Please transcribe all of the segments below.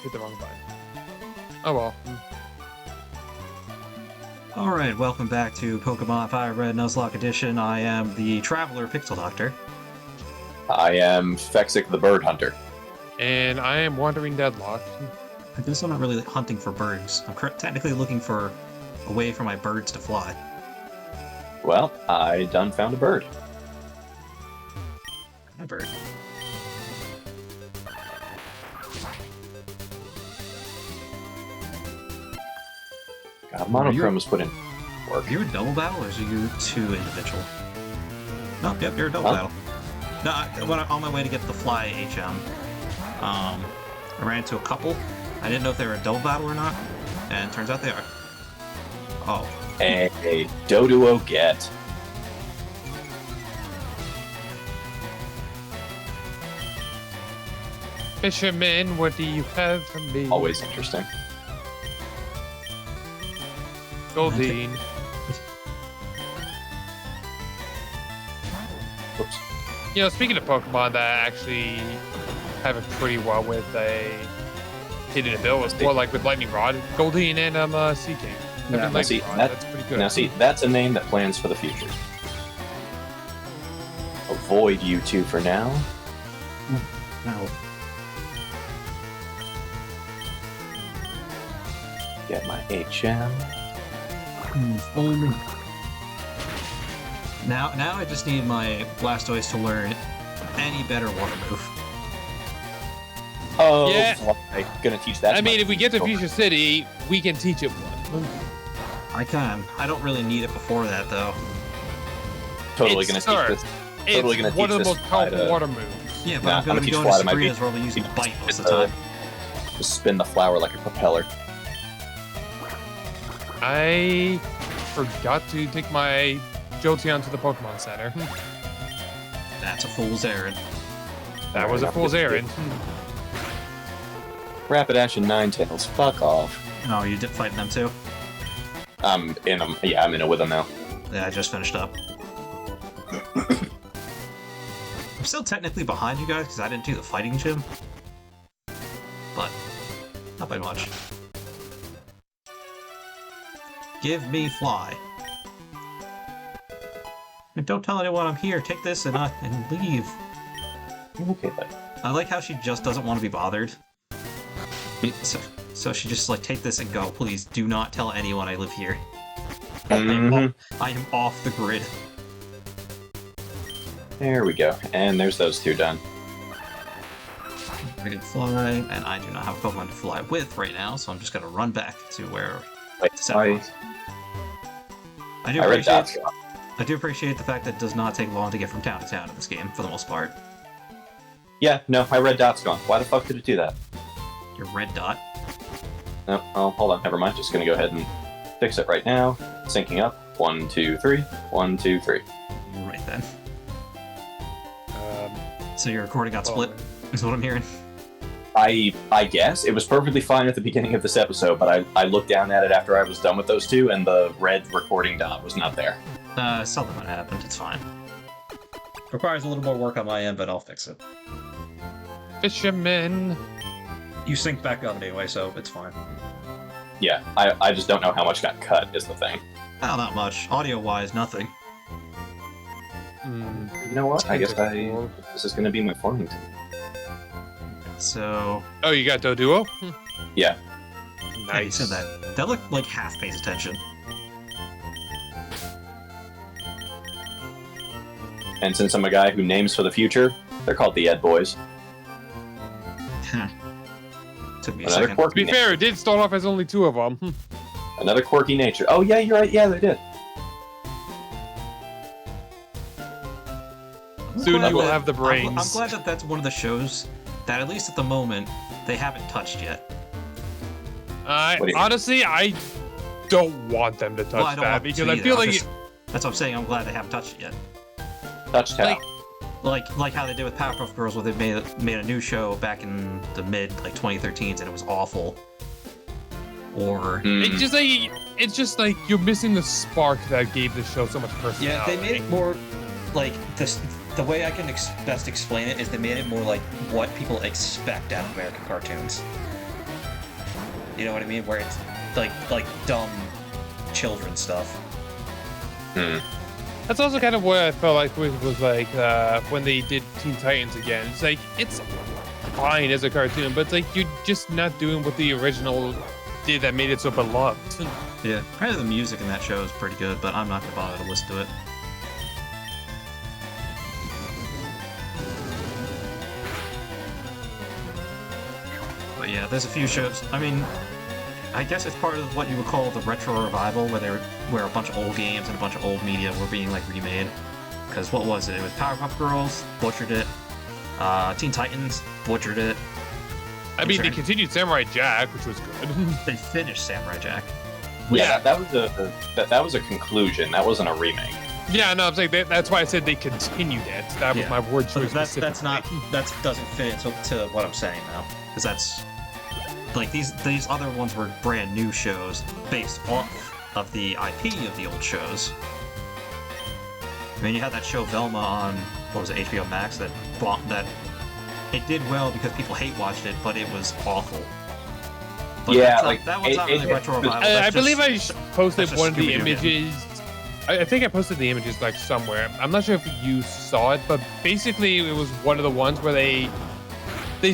hit the wrong button. Oh well. Alright, welcome back to Pokemon Fire Red Nuzlocke Edition. I am the Traveler Pixel Doctor. I am Fexic the Bird Hunter. And I am Wandering Deadlock. I guess I'm not really hunting for birds. I'm technically looking for a way for my birds to fly. Well, I done found a bird. A bird. God, monochrome was put in work. Are you a double battle, or are you two individual? No, yep, you're a double battle. No, on my way to get the fly HM, I ran into a couple. I didn't know if they were a double battle or not, and it turns out they are. Oh. A Doduo get. Fisherman, what do you have for me? Always interesting. Goldeen. Whoops. You know, speaking of Pokemon that actually have it pretty well with a hidden ability, well, like with Lightning Rod, Goldeen and Sea King. Yeah, now see, that's pretty good. Now see, that's a name that plans for the future. Avoid you two for now. No. Get my HM. Now I just need my Blastoise to learn any better water move. Oh, Yeah. I'm gonna teach that. I to mean, my if we get to children. Fuchsia City, we can teach it one. I can. I don't really need it before that, though. Totally It's gonna absurd. teach this. Totally It's gonna one teach of the this most powerful to- water moves. Yeah, but Nah, I'm I'm going to gonna be teach going to Fly to my Sabrina's beat. where we're using Bite most of the time. Just spin the flower like a propeller. I forgot to take my Jolteon to the Pokemon Center. That's a fool's errand. That was a fool's errand. Rapidash and Ninetales, fuck off. Oh, you did fight them too? I'm in them. Yeah, I'm in it with them now. Yeah, I just finished up. I'm still technically behind you guys because I didn't do the fighting gym. But, not by much. Give me Fly. And don't tell anyone I'm here. Take this and leave. Okay, then. I like how she just doesn't want to be bothered. So she just like, take this and go. Please do not tell anyone I live here. I am off the grid. There we go. And there's those two done. I can fly, and I do not have a Pokemon to fly with right now, so I'm just gonna run back to where Wait, the center was. I do read that. appreciate. I do appreciate the fact that it does not take long to get from town to town in this game, for the most part. Yeah, no, my red dot's gone. Why the fuck did it do that? Your red dot. No, oh, hold on, never mind. Just gonna go ahead and fix it right now. Syncing up. 1, 2, 3. 1, 2, 3. Right then. So your recording got split, is what I'm hearing. I guess it was perfectly fine at the beginning of this episode, but I looked down at it after I was done with those two, and the red recording dot was not there. Something might happened. It's fine. Requires a little more work on my end, but I'll fix it. Fisherman. You sync back up anyway, so it's fine. Yeah, I just don't know how much got cut is the thing. Oh, not much. Audio-wise, nothing. You know what? I guess this is gonna be my forming team. So... Oh, you got Doduo? Yeah. Yeah, you Nice. said that. That looked like half pays attention. And since I'm a guy who names for the future, they're called the Ed Boys. Took me a Another second. To quirky, be fair, it did start off as only two of them. another quirky nature. Oh yeah, you're right. Yeah, they did. Soon glad you will that- have the brains. I'm glad that that's one of the shows that, at least at the moment, they haven't touched yet. What do you mean? Honestly, I don't want them to touch Well, I don't that want because to I either. feel I'm like just- That's what I'm saying. I'm glad they haven't touched it yet. Touchdown. Like how they did with Powerpuff Girls, where they made a new show back in the mid 2013s, and it was awful. Or it's just like you're missing the spark that gave the show so much personality. yeah, they made it more like this. The way I can best explain it is they made it more like what people expect out of American cartoons. You know what I mean? Where it's like dumb children stuff. That's also kind of what I felt like was like when they did Teen Titans again. It's like it's fine as a cartoon, but it's like you're just not doing what the original did that made it so beloved. Yeah, apparently the music in that show is pretty good, but I'm not gonna bother to listen to it. But yeah, there's a few shows. I mean, I guess it's part of what you would call the retro revival, where a bunch of old games and a bunch of old media were being like remade. Because what was it? It was Powerpuff Girls, butchered it. Teen Titans, butchered it. I mean, they continued Samurai Jack, which was good. They finished Samurai Jack. Yeah, that was a conclusion. That wasn't a remake. Yeah, no, I'm saying that's why I said they continued it. That was my word choice. That's not that doesn't fit into what I'm saying now, because that's like these other ones were brand new shows based off of the IP of the old shows. I mean, you had that show Velma on what was it, HBO Max that it did well because people hate watched it, but it was awful. But yeah, that one's not really retro revival. I believe I posted one of the Scooby-Doo images. I think I posted the images like somewhere. I'm not sure if you saw it, but basically it was one of the ones where they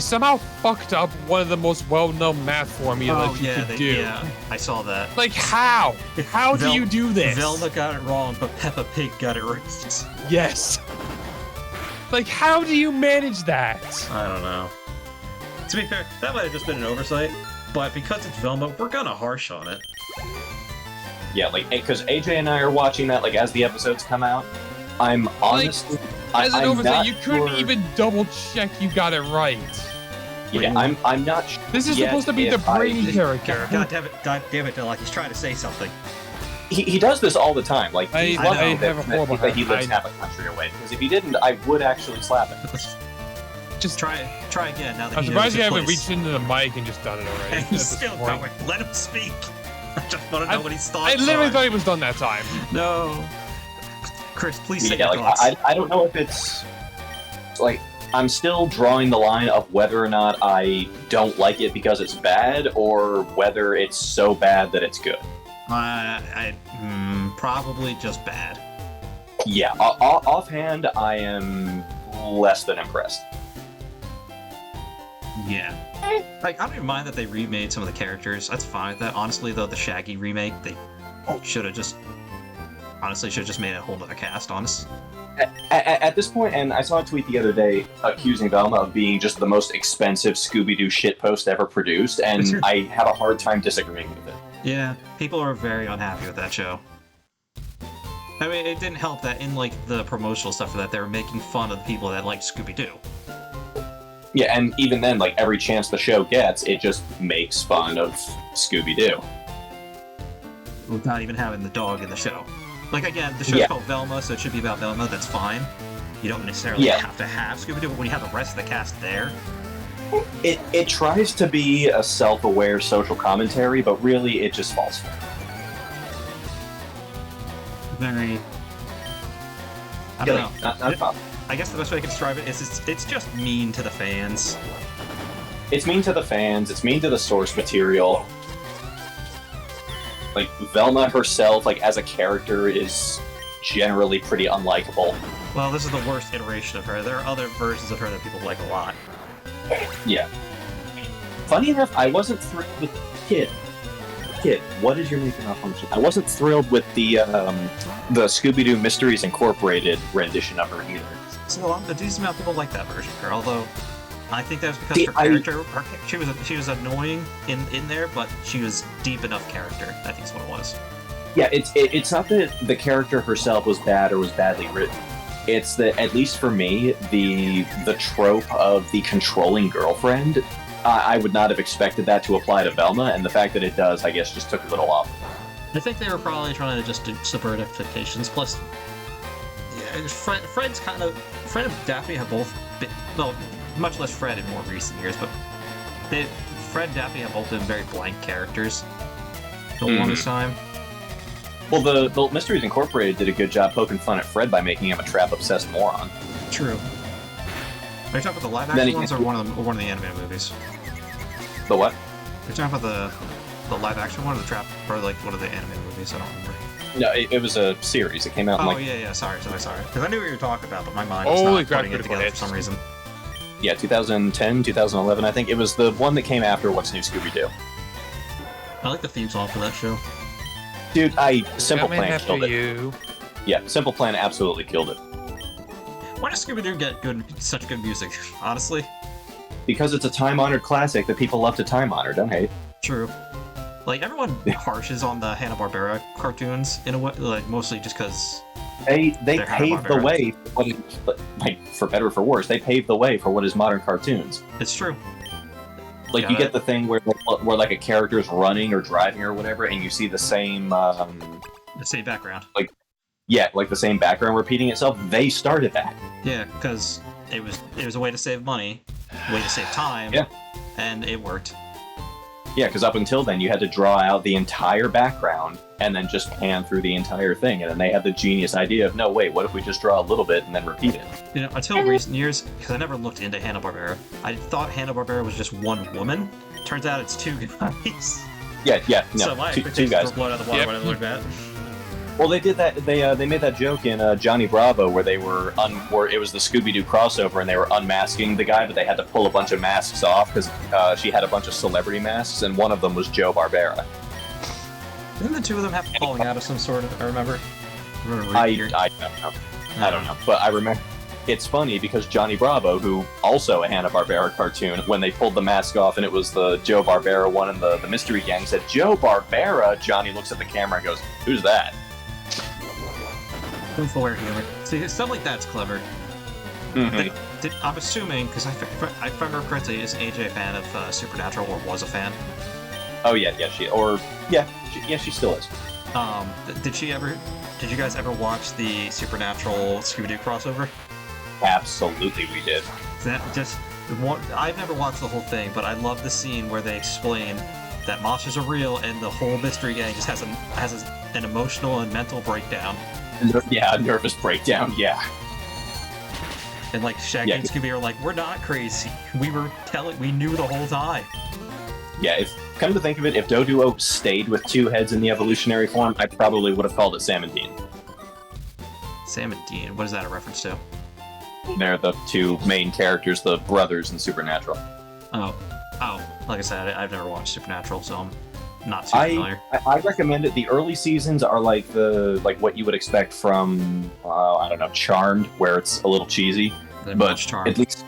somehow fucked up one of the most well-known math formulas you could do. Yeah, I saw that. Like how? How do you do this? Velma got it wrong, but Peppa Pig got it right. Yes. Like how do you manage that? I don't know. To be fair, that might have just been an oversight, but because it's Velma, we're kind of harsh on it. Yeah, like, because AJ and I are watching that, like, as the episodes come out. I'm honestly... As an I'm oversight, not you couldn't sure- even double check you got it right. Yeah, I'm not sure. This is yet supposed to be the if I- brain character. God damn it, like he's trying to say something. He does this all the time. Like, he's I lucky have a horrible that he lives habit. half a country away. Because if he didn't, I would actually slap him. Just try again now that I'm he surprised knows you his haven't place. reached into the mic and just done it already. And at he's this still point. going. Let him speak. I just want to know what he's thoughts I literally are. thought he was done that time. No. Chris, please say Yeah, your like, thoughts. I don't know if it's... Like, I'm still drawing the line of whether or not I don't like it because it's bad, or whether it's so bad that it's good. Probably just bad. Yeah, offhand, I am less than impressed. Yeah. Like, I don't even mind that they remade some of the characters. That's fine with that. Honestly, though, the Shaggy remake, they should have just made a whole other cast, honest. At this point, and I saw a tweet the other day accusing Velma of being just the most expensive Scooby-Doo shitpost ever produced, and I have a hard time disagreeing with it. Yeah, people are very unhappy with that show. I mean, it didn't help that in, like, the promotional stuff for that, they were making fun of the people that liked Scooby-Doo. Yeah, and even then, like, every chance the show gets, it just makes fun of Scooby-Doo. Without even having the dog in the show. Like, again, the show's called Velma, so it should be about Velma, that's fine. You don't necessarily have to have Scooby-Doo, but when you have the rest of the cast there... It tries to be a self-aware social commentary, but really it just falls flat. Very... I don't know. Not fun. I guess the best way I can describe it is it's just mean to the fans. It's mean to the fans, it's mean to the source material. Like, Velma herself, like, as a character, is generally pretty unlikable. Well, this is the worst iteration of her. There are other versions of her that people like a lot. Yeah. Funny enough, I wasn't thrilled with Kid, what is your making off function? I wasn't thrilled with the Scooby-Doo Mysteries Incorporated rendition of her either. So a decent amount of people like that version of her, although I think that was because her character, she was annoying in there, but she was deep enough character. I think is what it was. Yeah, it's not that the character herself was bad or was badly written. It's that, at least for me, the trope of the controlling girlfriend, I would not have expected that to apply to Velma, and the fact that it does, I guess, just took a little off. I think they were probably trying to just subvert expectations. Plus, yeah, Fred and Daphne have both been, well, much less Fred in more recent years, but Fred and Daphne have both been very blank characters for the longest time. Well, the Mysteries Incorporated did a good job poking fun at Fred by making him a trap-obsessed moron. True. Are you talking about the live-action ones or one of the animated movies? The what? You're talking about the live action one or the trap or like one of the animated movies? I don't remember. No, it was a series. It came out in Oh yeah, sorry. Because I knew what you were talking about, but my mind was Holy not crap, putting it together for some reason. 2010, 2011, I think. It was the one that came after What's New Scooby-Doo. I like the theme song for that show. Dude, Simple Coming Plan after killed it. you. Yeah, Simple Plan absolutely killed it. Why does Scooby-Doo get such good music? Honestly. Because it's a time-honored classic that people love to time-honor, don't hate. True. Like, everyone harshes on the Hanna-Barbera cartoons in a way, like, mostly just because... They They're paved the Hanna-Barbera. way for what is, like, for better or for worse, they paved the way for what is modern cartoons. It's true. Like, you get the thing where like a character is running or driving or whatever, and you see the same, The same background. like the same background repeating itself. They started that. Yeah, because it was a way to save money, a way to save time, Yeah. and it worked. Yeah, because up until then, you had to draw out the entire background and then just pan through the entire thing. And then they had the genius idea of, no, wait, what if we just draw a little bit and then repeat it? You know, until recent years, because I never looked into Hanna-Barbera, I thought Hanna-Barbera was just one woman. Turns out it's two guys. Yeah, no, So my two expectations guys. were blown out of the water Yep. when I learned that. Well, they did that. They made that joke in Johnny Bravo where they were where it was the Scooby-Doo crossover and they were unmasking the guy, but they had to pull a bunch of masks off because she had a bunch of celebrity masks and one of them was Joe Barbera. Didn't the two of them have falling out of some sort? I remember. I don't know. I don't know, but I remember. It's funny because Johnny Bravo, who also a Hanna-Barbera cartoon, when they pulled the mask off and it was the Joe Barbera one and the Mystery Gang said, "Joe Barbera," Johnny looks at the camera and goes, "Who's that?" Self-aware humor. See, stuff like that's clever. Mhm. I'm assuming, because if I remember correctly, is AJ a fan of Supernatural, or was a fan? Oh yeah, she still is. Did you guys ever watch the Supernatural Scooby-Doo crossover? Absolutely, we did. I've never watched the whole thing, but I love the scene where they explain that monsters are real and the whole Mystery Gang just has an emotional and mental breakdown. Yeah, a nervous breakdown. Yeah. And like Shaggy and Scooby are like, "We're not crazy. We knew the whole time." Yeah, if come to think of it, if Doduo stayed with two heads in the evolutionary form, I probably would have called it Sam and Dean. Sam and Dean, what is that a reference to? They're the two main characters, the brothers in Supernatural. Oh, like I said, I've never watched Supernatural, so I'm not too familiar. I recommend it. The early seasons are like what you would expect from I don't know, Charmed, where it's a little cheesy. But Charmed. at least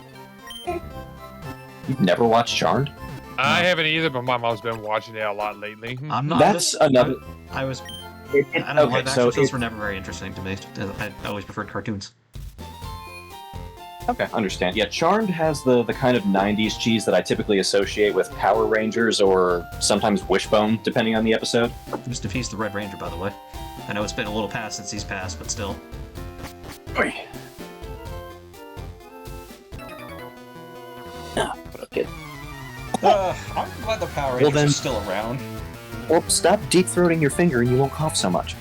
you've never watched Charmed. I haven't either, but my mom's been watching it a lot lately. I'm not. That's another. I don't know. Okay, Live so action shows were never very interesting to me. I always preferred cartoons. Okay, understand. Yeah, Charmed has the kind of 90s cheese that I typically associate with Power Rangers or sometimes Wishbone, depending on the episode. Just defeats the Red Ranger, by the way. I know it's been a little past since he's passed, but still. Oy. But okay. I'm glad the Power Rangers then- are still around. Well, stop deep-throating your finger and you won't cough so much.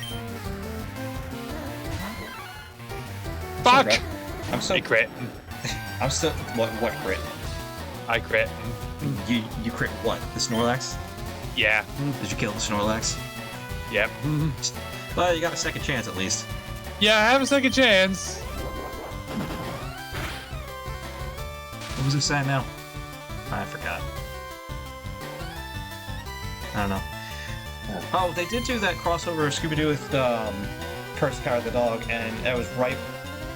Fuck! I'm so I crit. I'm still what crit? I crit. You crit what? The Snorlax? Yeah. Did you kill the Snorlax? Yep. Well, you got a second chance at least. Yeah, I have a second chance. What was it saying now? I forgot. I don't know. Oh, they did do that crossover of Scooby-Doo with Curse the Cowardly the Dog, and that was right.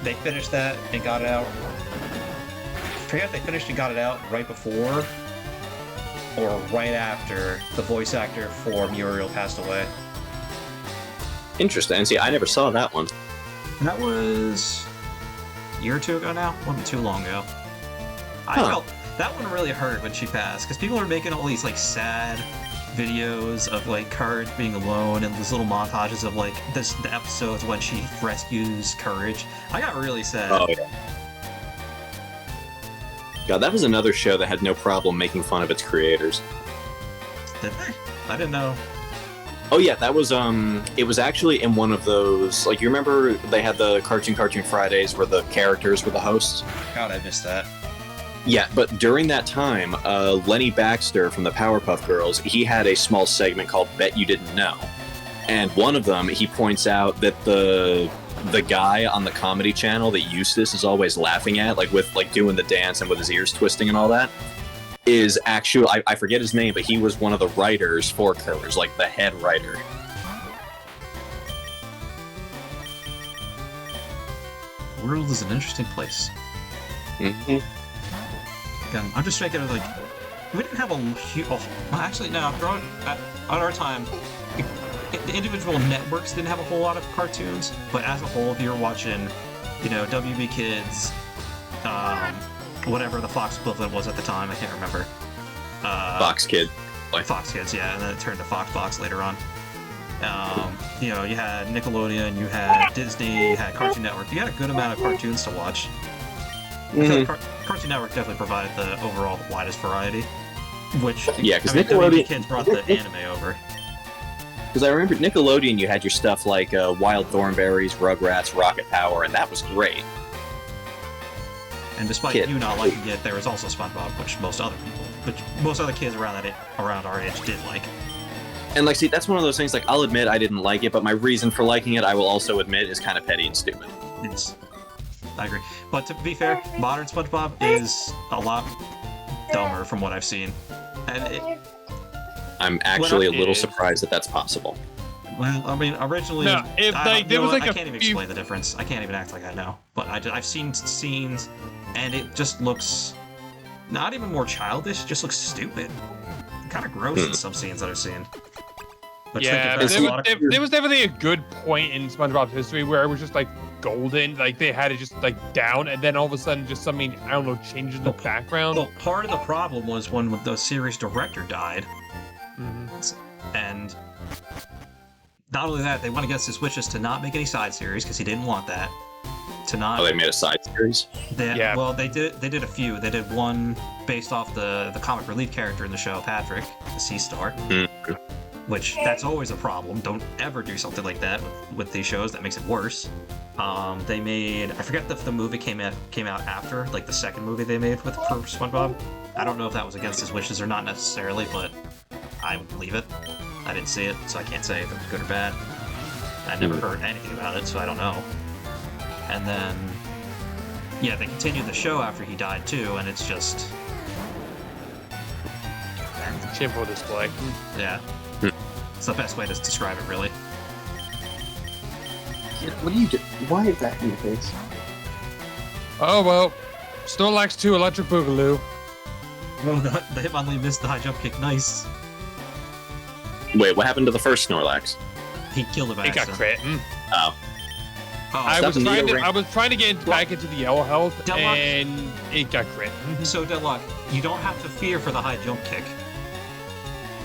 They finished that and got it out. I forget if they finished and got it out right before or right after the voice actor for Muriel passed away. Interesting. See, I never saw that one. And that was a year or two ago now. Wasn't too long ago. I Huh. felt that one really hurt when she passed because people are making all these like sad videos of like Courage being alone and these little montages of like the episodes when she rescues Courage. I got really sad. Oh, yeah. God, that was another show that had no problem making fun of its creators. Did they? I didn't know. Oh yeah, that was it was actually in one of those, like, you remember they had the Cartoon Fridays where the characters were the hosts? God, I missed that. Yeah, but during that time, Lenny Baxter from the Powerpuff Girls, he had a small segment called Bet You Didn't Know. And one of them, he points out that the guy on the Comedy Channel that Eustace is always laughing at, like with like doing the dance and with his ears twisting and all that, is actually, I forget his name, but he was one of the writers for Curlers, like the head writer. The world is an interesting place. Mm-hmm. Again, I'm just thinking of like, we didn't have a huge. Oh, well, actually, no. At our time, the individual networks didn't have a whole lot of cartoons, but as a whole, if you were watching, WB Kids, whatever the Fox equivalent was at the time, I can't remember. Fox Kid. Fox Kids, yeah, and then it turned to Fox later on. You had Nickelodeon, you had Disney, you had Cartoon Network. You had a good amount of cartoons to watch. Mm-hmm. Cartoon Network definitely provided the overall widest variety, which because WB Nickelodeon Kids brought the anime over. Because I remember Nickelodeon, you had your stuff like Wild Thornberrys, Rugrats, Rocket Power, and that was great. And despite you not liking it, there was also SpongeBob, which most other kids around our age did like. And see, that's one of those things. Like, I'll admit I didn't like it, but my reason for liking it, I will also admit, is kind of petty and stupid. Yes, I agree. But to be fair, modern SpongeBob is a lot dumber from what I've seen, and I'm actually a little surprised that that's possible. Well, I mean, originally, no, if there was like I can't even explain the difference. I can't even act like I know. But I've seen scenes, and it just looks not even more childish. It just looks stupid, kind of gross in some scenes that I've seen. But yeah, there was definitely a good point in SpongeBob's history where it was just like golden, like they had it just like down, and then all of a sudden just something, I don't know, changed in the background. Well, part of the problem was when the series director died. Mm-hmm. And not only that, they went against his wishes to not make any side series because he didn't want that. To not. Oh, they made a side series? Yeah. Well, they did a few. They did one based off the comic relief character in the show, Patrick, the Sea Star. Mm-hmm. Which that's always a problem. Don't ever do something like that with these shows. That makes it worse. They made, I forget if the movie came out after, like the second movie they made for SpongeBob. I don't know if that was against his wishes or not necessarily, but I would believe it. I didn't see it, so I can't say if it was good or bad. I never heard anything about it, so I don't know. And then, yeah, they continued the show after he died too, and it's just shameful display. Yeah. It's the best way to describe it, really. What do you do? Why is that in your face? Oh, well. Snorlax 2 Electric Boogaloo. Oh, the Hitmonlee missed the high jump kick. Nice. Wait, what happened to the first Snorlax? He killed him by It got accident. crit. Oh. I was trying to get back into the yellow health, Deadlock. and it got crit. So, Deadlock, you don't have to fear for the high jump kick.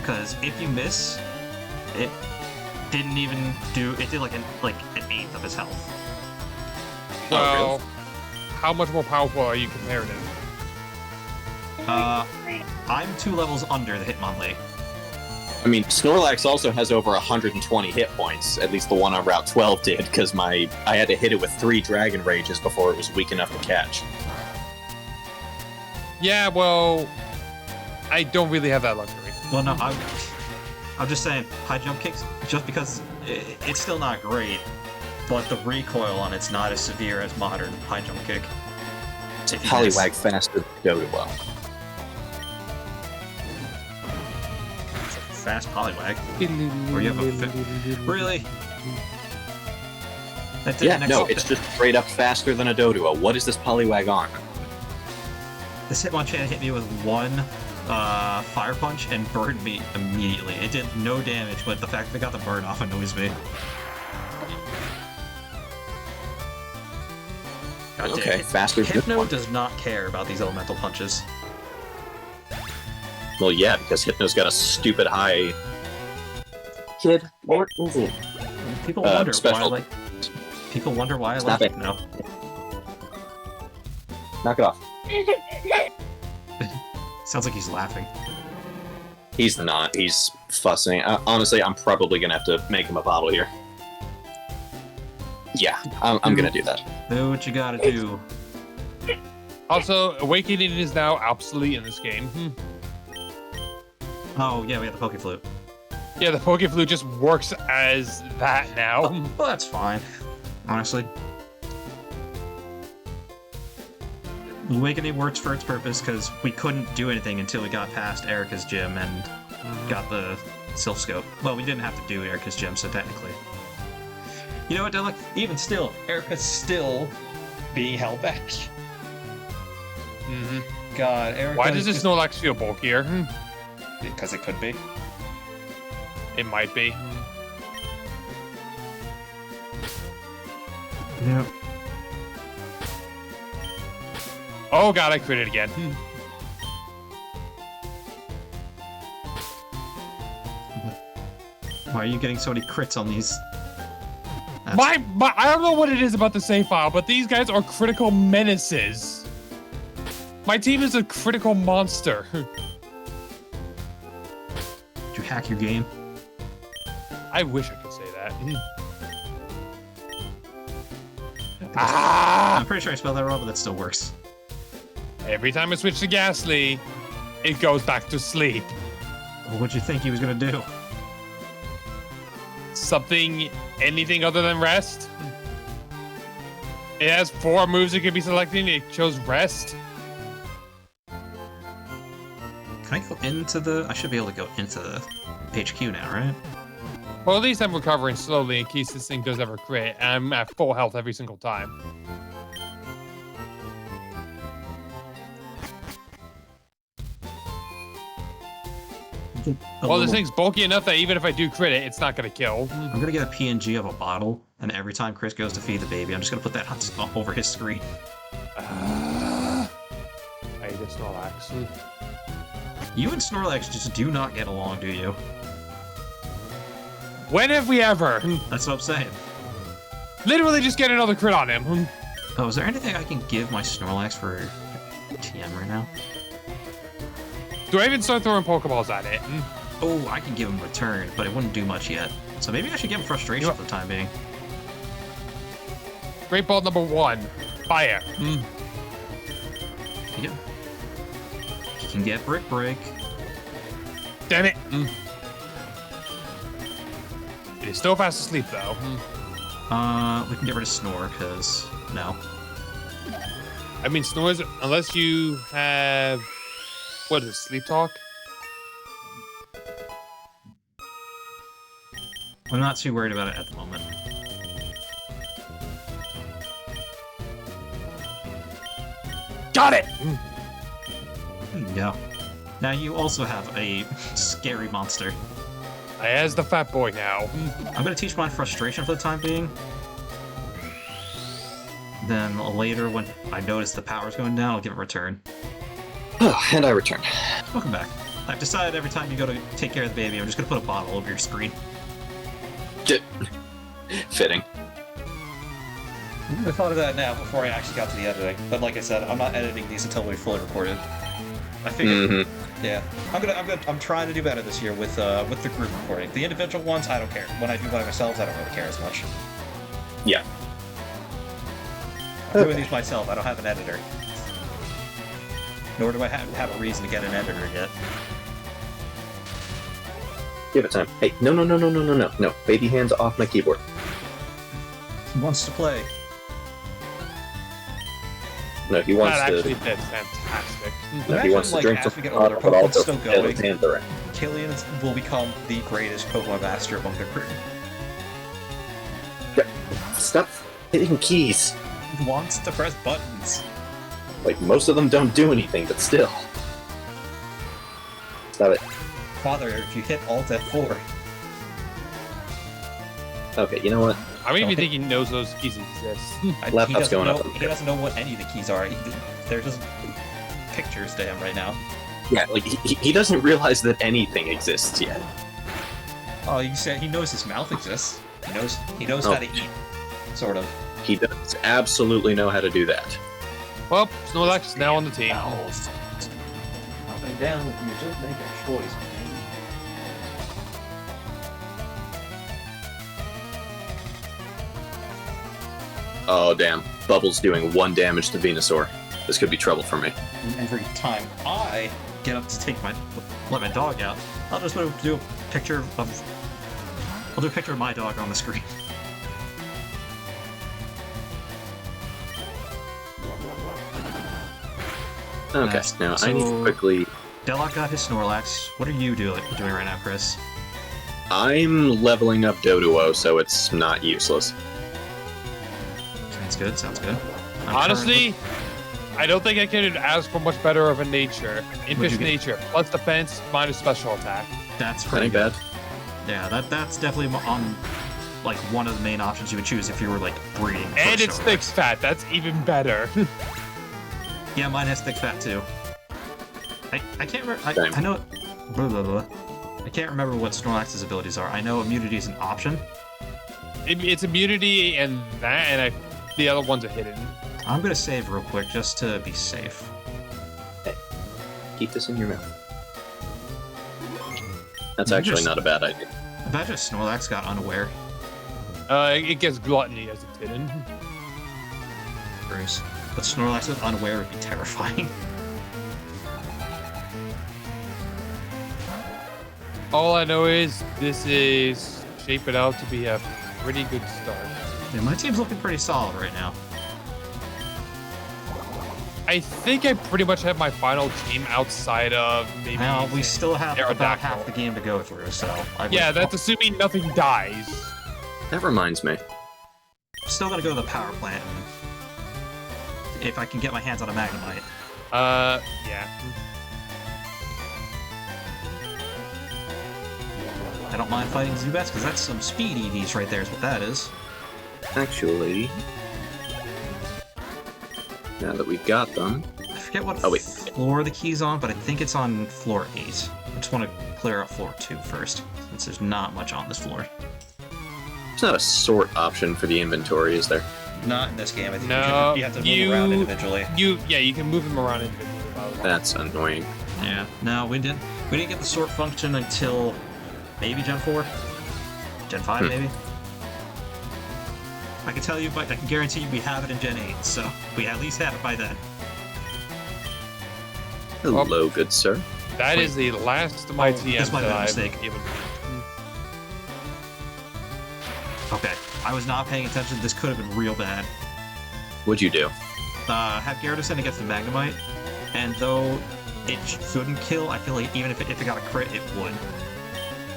Because if you miss, it didn't even do. It did like an eighth of his health. Well, how much more powerful are you compared to? I'm 2 levels under the Hitmonlee. I mean, Snorlax also has over 120 hit points. At least the one on Route 12 did, because I had to hit it with 3 Dragon Rages before it was weak enough to catch. Yeah, well, I don't really have that luxury. Well, no, I'm just saying, high jump kicks, just because it's still not great, but the recoil on it's not as severe as modern high jump kick. Poliwag faster than Doduo. Fast Poliwag? Or you have a really? It's just straight up faster than a Doduo. What is this Poliwag on? This Hitmonchan hit me with 1 Fire Punch and burned me immediately. It did no damage, but the fact that it got the burn off annoys me. Okay, faster than Hypno one. does not care about these elemental punches. Well, yeah, because Hypno's got a stupid high... Kid, what is it? People wonder special. why People wonder why I Stop like it. Hypno. Knock it off. Sounds like he's laughing. He's not. He's fussing. Honestly, I'm probably going to have to make him a bottle here. Yeah, I'm going to do that. Do what you gotta do. Also, Awakening is now obsolete in this game. Oh, yeah, we have the Poke Flute. Yeah, the Poke Flute just works as that now. Well, that's fine. Honestly. Awakening works for its purpose because we couldn't do anything until we got past Erica's gym and got the Sylph Scope. Well, we didn't have to do Erica's gym, so technically. You know what, Dylan? Even still, Erica's still being held back. God, Erica. Why does this Snorlax feel bulkier? Because it could be. It might be. Yeah. Oh god, I critted again. Why are you getting so many crits on these? My, I don't know what it is about the save file, but these guys are critical menaces. My team is a critical monster. Did you hack your game? I wish I could say that. Ah! I'm pretty sure I spelled that wrong, but that still works. Every time I switch to Ghastly, it goes back to sleep. Well, what'd you think he was gonna do? Something, anything other than rest. It has 4 moves it can be selecting. It chose rest. Can I go into the... I should be able to go into the HQ now, right? Well, at least I'm recovering slowly in case this thing does ever crit. And I'm at full health every single time. Well, this thing's bulky enough that even if I do crit it, it's not going to kill. I'm gonna get a PNG of a bottle, and every time Chris goes to feed the baby, I'm just gonna put that over his screen. I just Snorlax. You and Snorlax just do not get along, do you? When have we ever? That's what I'm saying. Literally just get another crit on him. Oh, is there anything I can give my Snorlax for TM right now? Do I even start throwing Pokeballs at it? Oh, I can give him Return, but it wouldn't do much yet. So maybe I should give him Frustration for the time being. Great Ball number 1. Fire. Yep. He can get Brick Break. Damn it. It is still fast asleep, though. We can get rid of Snore, because no. I mean, Snores, unless you have... What is it, Sleep Talk? I'm not too worried about it at the moment. Got it! Yeah. Now you also have a scary monster. I has the fat boy now. I'm gonna teach mine Frustration for the time being. Then later, when I notice the power's going down, I'll give it Return. And I return. Welcome back. I've decided every time you go to take care of the baby, I'm just gonna put a bottle over your screen. Fitting. I thought of that now before I actually got to the editing. But like I said, I'm not editing these until we fully recorded. I figured. Yeah, I'm trying to do better this year with the group recording. The individual ones, I don't care. When I do by myself, I don't really care as much. Yeah. I'm doing these myself. I don't have an editor. Nor do I have a reason to get an editor yet. Give it time. Hey, no. Baby hands off my keyboard. He wants to play. No, he wants That to... actually did fantastic. No, he wants to drink as some we get older, but also Pokemon's still fill his going. hands around. Killian will become the greatest Pokemon master among the group. Stop hitting keys. He wants to press buttons. Like, most of them don't do anything, but still. Stop it. Father, if you hit Alt F4. Okay, you know what? I don't even think he knows those keys exist. Laptop's going up. He doesn't know what any of the keys are. They're just pictures to him right now. Yeah, like, he doesn't realize that anything exists yet. Oh, you said he knows his mouth exists. He knows how to eat. Sort of. He does absolutely know how to do that. Well, Snorlax is now on the team. Up and down, you just make a choice. Oh, damn. Bubble's doing 1 damage to Venusaur. This could be trouble for me. Every time I get up to let my dog out, I'll just do a picture of my dog on the screen. Okay, now I need to quickly... Delloc got his Snorlax. What are you doing right now, Chris? I'm leveling up Doduo, so it's not useless. Sounds good. Honestly, I don't think I could ask for much better of a nature. Impish nature, plus defense, minus special attack. That's That pretty ain't good. bad. Yeah, that's definitely on like one of the main options you would choose if you were like breeding. for And it's Snorlax. thick fat, that's even better. Yeah, mine has thick fat too. I can't remember. Same. I know. Blah, blah, blah. I can't remember what Snorlax's abilities are. I know immunity is an option. It's immunity and that, and the other ones are hidden. I'm gonna save real quick just to be safe. Keep this in your mouth. That's You actually just- not a bad idea. Imagine if Snorlax got unaware. It gets gluttony as it's hidden. Bruce. But Snorlax with unaware would be terrifying. All I know is this is shaping out to be a pretty good start. Yeah, my team's looking pretty solid right now. I think I pretty much have my final team outside of maybe. Now, we still have about Aerodactyl. half the game to go through, so... Yeah, that's assuming nothing dies. That reminds me. Still gonna go to the power plant, and if I can get my hands on a Magnemite. Yeah. I don't mind fighting Zubats, because that's some speed EVs right there is what that is. Actually, now that we've got them, I forget what Oh, wait. floor the key's on, but I think it's on floor 8. I just want to clear up floor 2 first, since there's not much on this floor. there's not a sort option for the inventory, is there? Not in this game. I think No, you have to move around individually. You can move them around individually. by the way. That's annoying. Yeah. No, we didn't get the sort function until maybe Gen 4? Gen 5 maybe? I can tell you, but I can guarantee you we have it in Gen 8, so we at least have it by then. Hello, good sir. That is the last of my Oh, TMs this might that be a I've mistake. given. Okay, I was not paying attention. This could have been real bad. What'd you do? Have Gyarados send against the Magnemite, and though it shouldn't kill, I feel like even if it got a crit, it would.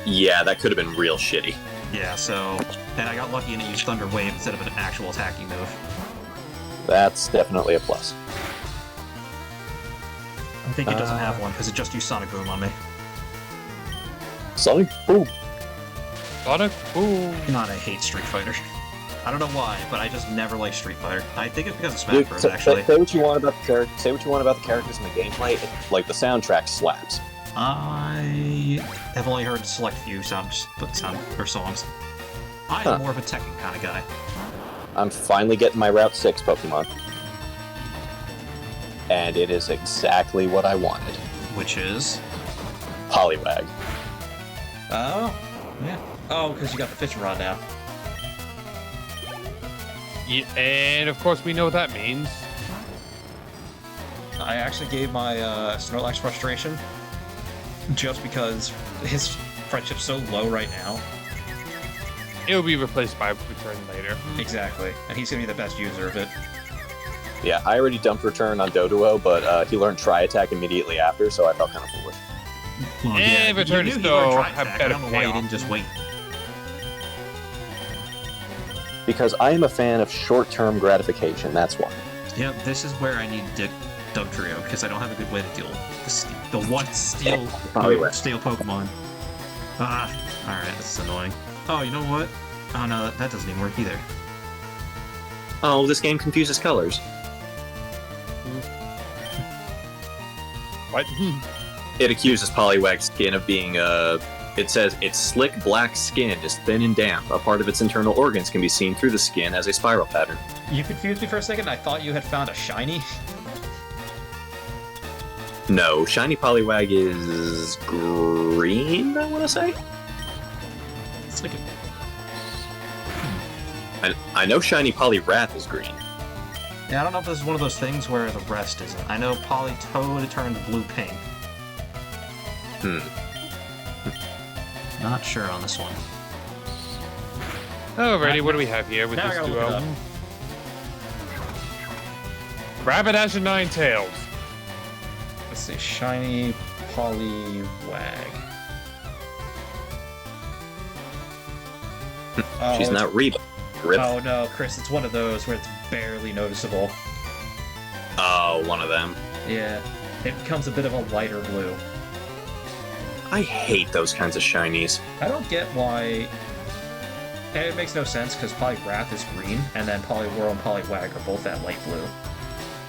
Yeah, that could have been real shitty. Yeah, so... And I got lucky and it used Thunder Wave instead of an actual attacking move. That's definitely a plus. I think it doesn't have one, because it just used Sonic Boom on me. Sonic boom. Sonic boom. God, I hate Street Fighter. I don't know why, but I just never liked Street Fighter. I think it's because of Smash Dude, Bros, say actually. what you want about the character. Say what you want about the characters and the gameplay. Like the soundtrack slaps. I have only heard select few songs. I am more of a Tekken kind of guy. I'm finally getting my Route 6 Pokemon. And it is exactly what I wanted. Which is... Poliwag. Oh, yeah. Oh, because you got the fishing rod now. Yeah, and of course we know what that means. I actually gave my Snorlax frustration just because his friendship's so low right now. It will be replaced by return later. Exactly. And he's going to be the best user of it. Yeah, I already dumped Return on Doduo, but he learned Tri Attack immediately after, so I felt kind of foolish. Well, Yeah, but Return you is knew he learned still Tri have Attack. better I don't know why you payoff. didn't just wait. Because I am a fan of short-term gratification, that's why. Yeah, this is where I need Dugtrio, because I don't have a good way to deal with the one steel Pokemon. Ah, alright, this is annoying. Oh, you know what? Oh no, that doesn't even work either. Oh, this game confuses colors. What? It accuses Poliwag's skin of being it says its slick black skin is thin and damp. A part of its internal organs can be seen through the skin as a spiral pattern. You confused me for a second. I thought you had found a shiny. No, shiny Poliwag is green, I want to say? It's like a... I know shiny Poliwrath is green. Yeah, I don't know if this is one of those things where the rest isn't. I know Politoed turned blue-pink. Not sure on this one. Alrighty, what do we have here with Now I this gotta look it duo? up. Rabbitash and Ninetales. Let's see, shiny Poliwag. She's not Reba. Rip. Oh no, Chris, it's one of those where it's barely noticeable. Oh, one of them. Yeah, it becomes a bit of a lighter blue. I hate those kinds of shinies. I don't get why. And it makes no sense because Poliwrath is green, and then Poliwhirl and Poliwag are both that light blue.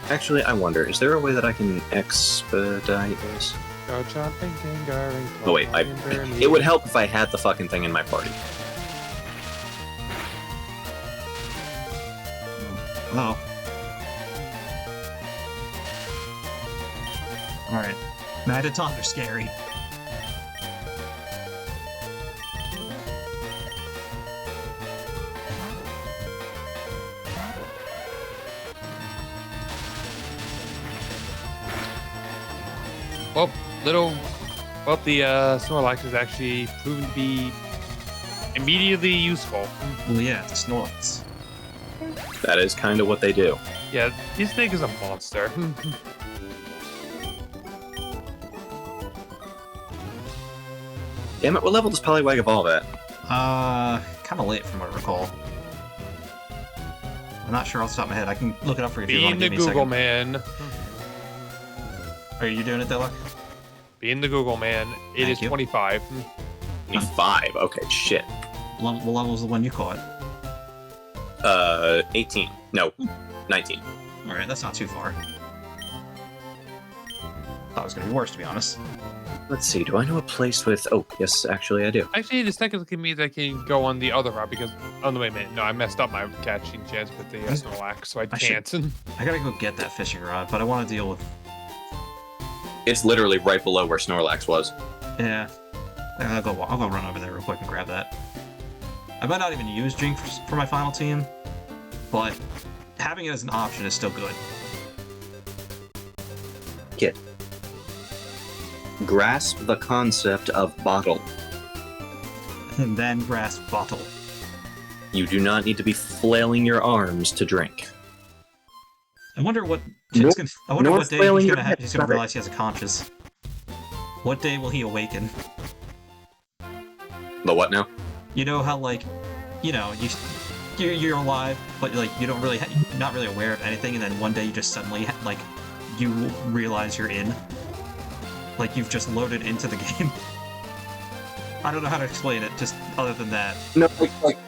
Actually, I wonder, is there a way that I can expedite this? Go jumping, kangaroo, Oh wait, it would help if I had the fucking thing in my party. Oh. Alright. Magneton are scary. Well, the Snorlax is actually proven to be immediately useful. Well, yeah, the Snorlax. That is kind of what they do. Yeah, this thing is a monster. Damn it, what level does Poliwag evolve at? Kind of late from what I recall. I'm not sure off the top of my head. I can look it up for you if you Being want to the give me a Google second. man. Are you doing it, Della? Being the Google man. It Thank is you. 25. 25. Okay, shit. What level is the one you caught? 18. No, 19. Alright, that's not too far. Thought it was going to be worse, to be honest. Let's see, do I know a place with... Oh, yes, actually I do. Actually, this technically means I can go on the other route because... Oh, no, wait a minute. No, I messed up my catching chance with the Snorlax, so I can't. I gotta go get that fishing rod, but I want to deal with... It's literally right below where Snorlax was. Yeah. I'll go run over there real quick and grab that. I might not even use Jink for my final team, but having it as an option is still good. Kid. Grasp the concept of bottle. And then grasp bottle. You do not need to be flailing your arms to drink. I wonder what Nor- I wonder nor what day flailing he's your gonna head, he's gonna stop it. realize he has a conscience. What day will he awaken? The what now? You know how like, you know, you're alive, but like you don't really you're not really aware of anything, and then one day you just suddenly like you realize you're in. Like you've just loaded into the game. I don't know how to explain it, just other than that. No,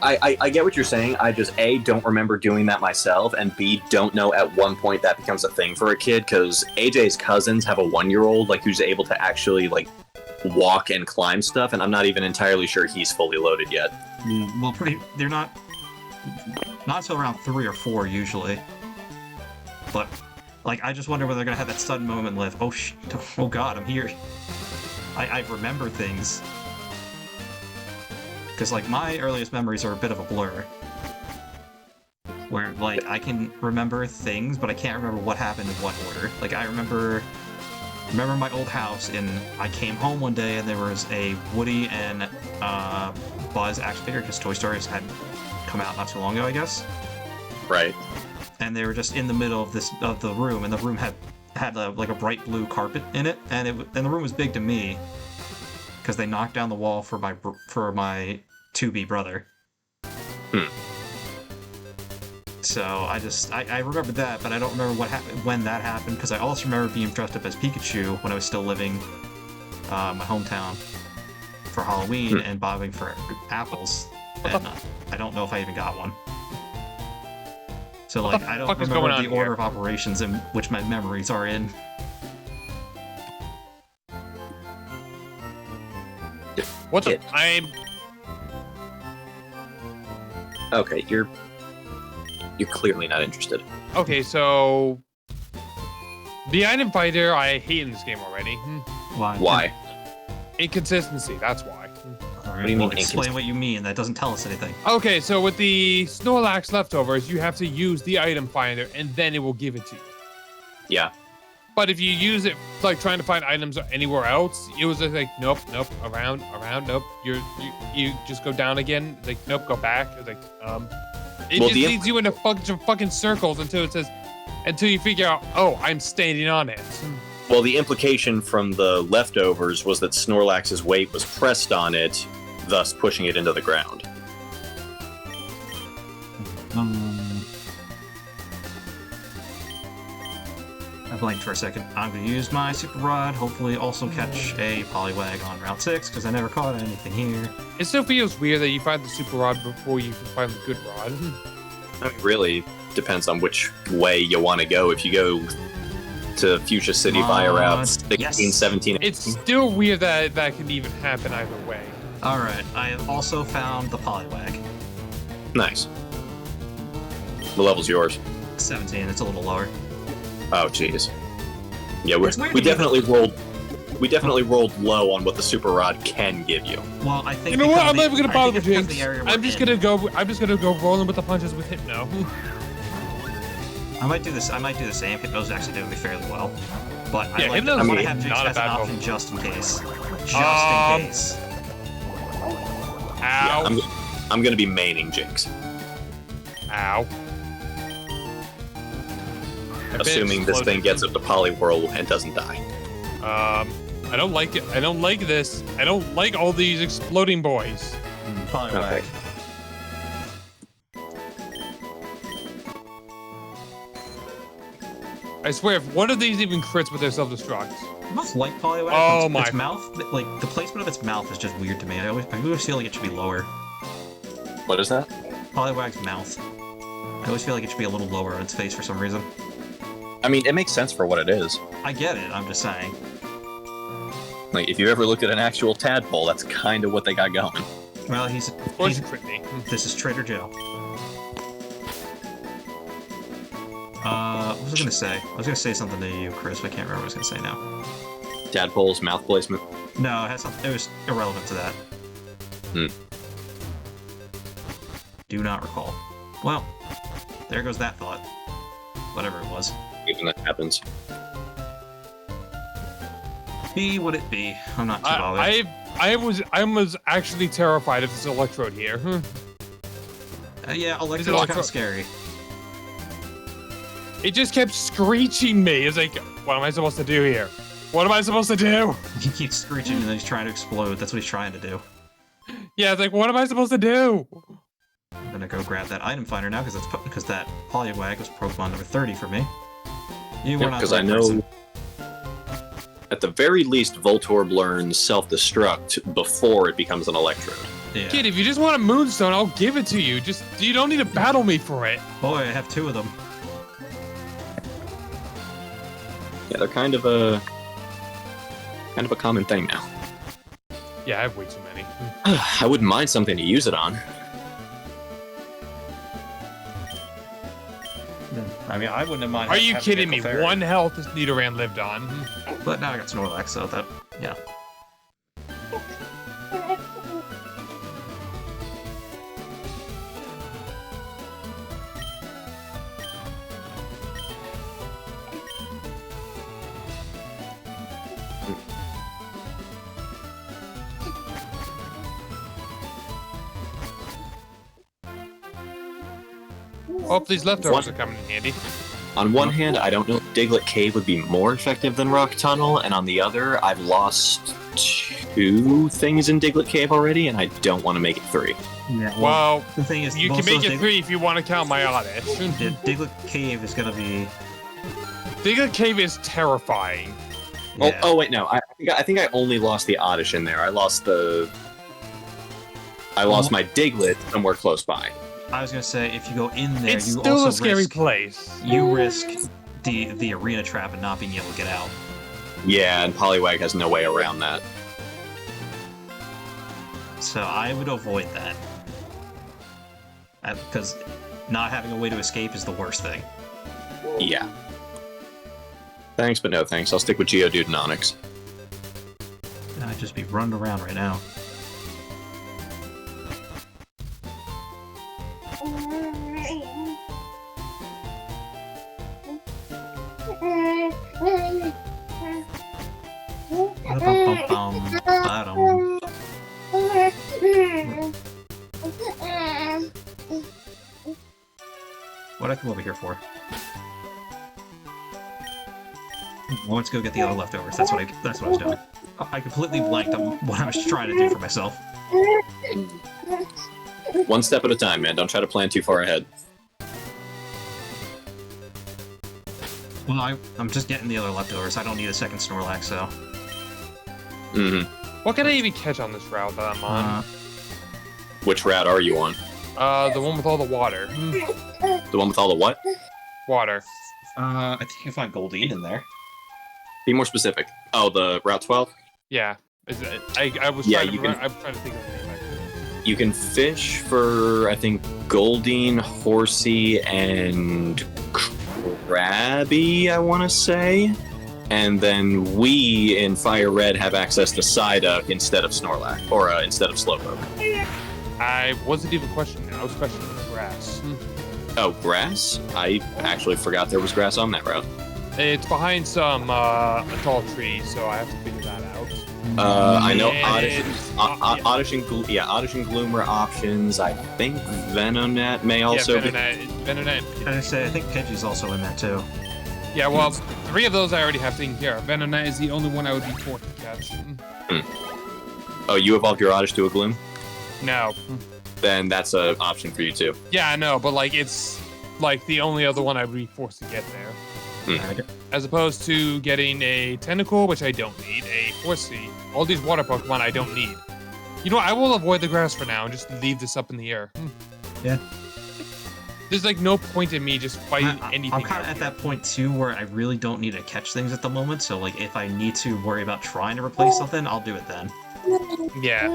I get what you're saying. I just, A, don't remember doing that myself, and B, don't know at one point that becomes a thing for a kid, because AJ's cousins have a 1-year-old, like, who's able to actually, like, walk and climb stuff, and I'm not even entirely sure he's fully loaded yet. Well, they're not until around 3 or 4 usually. But, like, I just wonder whether they're gonna have that sudden moment live. Oh god, I'm here. I remember things. Because, like, my earliest memories are a bit of a blur. Where, like, I can remember things, but I can't remember what happened in what order. Like, I remember my old house, and I came home one day, and there was a Woody and Buzz action figure, because Toy Story had come out not too long ago, I guess. Right. And they were just in the middle of the room, and the room had like a bright blue carpet in it, and the room was big to me because they knocked down the wall for my to-be brother. So I remember that, but I don't remember what happened when that happened, because I also remember being dressed up as Pikachu when I was still living my hometown for Halloween and bobbing for apples, and I don't know if I even got one. So, like, I don't remember the order of operations in which my memories are in. What the? Kid. Okay, you're clearly not interested. Okay, so the item fighter I hate in this game already. Why? Why? Inconsistency. That's why. All right, What do you mean explain what you mean. That doesn't tell us anything. Okay, so with the Snorlax leftovers, you have to use the item finder, and then it will give it to you. Yeah. But if you use it like trying to find items anywhere else, it was just like nope, around, nope. You just go down again, like nope, go back. It's like it Well, just leads you in a bunch of fucking circles until you figure out, oh, I'm standing on it. Well, the implication from the leftovers was that Snorlax's weight was pressed on it, thus pushing it into the ground. I blanked for a second. I'm going to use my Super Rod, hopefully also catch a Poliwag on Route 6, because I never caught anything here. It still feels weird that you find the super rod before you can find the good rod. I mean, really depends on which way you want to go. If you go to Fuchsia City via Route 16, yes. 17... It's still weird that that can even happen either way. Alright, I have also found the Poliwag. Nice. The level's yours. 17, it's a little lower. Oh, jeez. Yeah, It's weird we to me. definitely rolled low on what the Super Rod can give you. Well, I think You know what? because I'm not even gonna I bother think with it's because Jinx. the area I'm we're just in. gonna go rolling with the punches with Hypno. I might do this. I might do the same. Hypno's actually doing me fairly well, but Yeah, I want Hypno's to have Jinx not a as an bad option move. just in case. Just in case. Ow. Yeah, I'm gonna be maining Jinx, Ow. That bitch assuming this thing exploded. gets up to Poliwhirl and doesn't die. I don't like it. I don't like this. I don't like all these exploding boys. Poliwag. Okay. I swear, if one of these even crits with their self-destruct. I must like Poliwag. Oh its, my- Its mouth, like the placement of its mouth, is just weird to me. I always feel like it should be lower. What is that? Poliwag's mouth. I always feel like it should be a little lower on its face for some reason. I mean, it makes sense for what it is. I get it. I'm just saying. Like, if you ever looked at an actual tadpole, that's kind of what they got going. Well, Of course you crit me. This is Trader Joe. What was I gonna say? I was gonna say something to you, Chris, but I can't remember what I was gonna say now. Tadpole's mouth placement. No, it has something. It was irrelevant to that. Hmm. Do not recall. Well, there goes that thought. Whatever it was. Even that happens. Be what it be. I'm not too bothered. I was actually terrified of this electrode here. Yeah, Is it Electro's kind Electro- of scary. It just kept screeching me. It's like, what am I supposed to do here? What am I supposed to do? He keeps screeching and then he's trying to explode. That's what he's trying to do. Yeah, it's like, what am I supposed to do? I'm gonna go grab that item finder now because that Poliwag was Pokemon number 30 for me. You were not Because the I right know, person. at the very least, Voltorb learns self-destruct before it becomes an Electrode. Yeah. Kid, if you just want a Moonstone, I'll give it to you. Just, you don't need to battle me for it. Boy, I have two of them. Yeah, they're kind of a common thing now. Yeah, I have way too many. I wouldn't mind something to use it on. I mean, I wouldn't have minded. Are you having kidding me? Nickel Fairy. 1 health this Nidoran lived on. But now I got Snorlax, so that, yeah. Hope these leftovers are coming in handy. On one hand, I don't know if Diglett Cave would be more effective than Rock Tunnel, and on the other, I've lost 2 things in Diglett Cave already, and I don't want to make it 3. Yeah. Well, The thing is, you most can of make those it 3 if you want to count my Oddish. Yeah, Diglett Cave is gonna be. Diglett Cave is terrifying. Yeah. Oh wait, no. I think I only lost the Oddish in there. I lost my Diglett somewhere close by. I was gonna say, if you go in there, It's you still also a scary risk, place. You risk the arena trap and not being able to get out. Yeah, and Poliwag has no way around that. So I would avoid that. Because not having a way to escape is the worst thing. Yeah. Thanks, but no thanks. I'll stick with Geodude and Onyx. I'd just be running around right now. Ba-dum. What I come over here for? Well, let's go get the other leftovers. That's what I was doing. I completely blanked on what I was trying to do for myself. One step at a time, man. Don't try to plan too far ahead. Well, I'm just getting the other leftovers. I don't need a second Snorlax, so. What can I even catch on this route that I'm on? Which route are you on? The one with all the water. The one with all the what? Water. I think you can find Goldeen in there. Be more specific. Oh, the Route 12? Yeah. Is it, I was Yeah, trying to you can- I'm trying to think of the name. You can fish for, I think, Goldeen, Horsey, and Krabby, I want to say. And then we in Fire Red have access to Psyduck instead of Snorlax, or instead of Slowpoke. I wasn't even questioning it. I was questioning the grass. Oh, grass? I actually forgot there was grass on that route. It's behind some a tall tree, so I have to figure that out. I know And- Oddish and Gloom are options. I think Venonat may also be. Venonat. I say I think Pidgey's also in there too. Yeah, well, 3 of those I already have taken care of. Venonat is the only one I would be forced to catch. Oh, you evolved your Oddish to a Gloom? No. Then that's an option for you too. Yeah, I know, but like it's like the only other one I would be forced to get there. As opposed to getting a Tentacle, which I don't need, a Horsey, all these water Pokemon I don't need. You know what, I will avoid the grass for now and just leave this up in the air. Yeah. There's like no point in me just fighting anything. I'm kind of out at here. that point too where I really don't need to catch things at the moment. So like if I need to worry about trying to replace something, I'll do it then. Yeah.